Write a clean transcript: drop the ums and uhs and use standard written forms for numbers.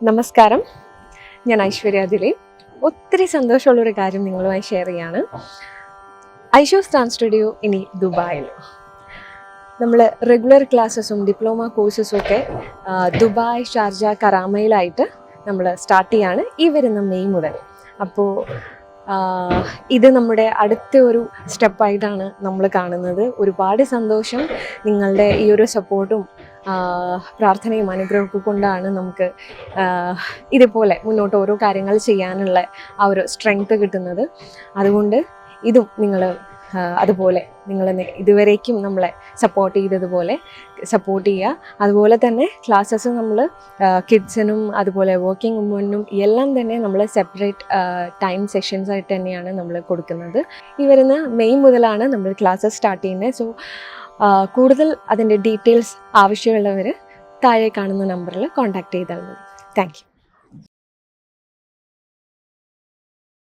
നമസ്കാരം, ഞാൻ ഐശ്വര്യ ദിലീപ്. ഒത്തിരി സന്തോഷമുള്ളൊരു കാര്യം നിങ്ങളുമായി ഷെയർ ചെയ്യാണ്. ഐഷോസ് ഡാൻസ് സ്റ്റുഡിയോ ഇനി ദുബായിൽ. നമ്മൾ റെഗുലർ ക്ലാസ്സസും ഡിപ്ലോമ കോഴ്സസും ഒക്കെ ദുബായ്, ഷാർജ, കറാമയിലായിട്ട് നമ്മൾ സ്റ്റാർട്ട് ചെയ്യാണ് ഈ വരുന്ന മെയ് മുതൽ. അപ്പോൾ ഇത് നമ്മുടെ അടുത്ത ഒരു സ്റ്റെപ്പായിട്ടാണ് നമ്മൾ കാണുന്നത്. ഒരുപാട് സന്തോഷം. നിങ്ങളുടെ ഈ ഒരു സപ്പോർട്ടും പ്രാർത്ഥനയും അനുഗ്രഹമൊക്കെ കൊണ്ടാണ് നമുക്ക് ഇതുപോലെ മുന്നോട്ട് ഓരോ കാര്യങ്ങൾ ചെയ്യാനുള്ള ആ ഒരു സ്ട്രെങ്ത് കിട്ടുന്നത്. അതുകൊണ്ട് ഇതും നിങ്ങൾ അതുപോലെ നിങ്ങൾ ഇതുവരേക്കും നമ്മളെ സപ്പോർട്ട് ചെയ്തതുപോലെ സപ്പോർട്ട് ചെയ്യുക. അതുപോലെ തന്നെ ക്ലാസ്സസ് നമ്മൾ കിഡ്സിനും അതുപോലെ വർക്കിംഗ് വുമണിനും എല്ലാം തന്നെ നമ്മൾ സെപ്പറേറ്റ് ടൈം സെഷൻസ് ആയിട്ട് തന്നെയാണ് നമ്മൾ കൊടുക്കുന്നത്. ഈ വരുന്ന മെയ് മുതലാണ് നമ്മൾ ക്ലാസ്സസ് സ്റ്റാർട്ട് ചെയ്യുന്നത്. സോ കൂടുതൽ അതിൻ്റെ ഡീറ്റെയിൽസ് ആവശ്യമുള്ളവർ താഴെ കാണുന്ന നമ്പറിൽ കോൺടാക്ട് ചെയ്താൽ മതി. Thank you.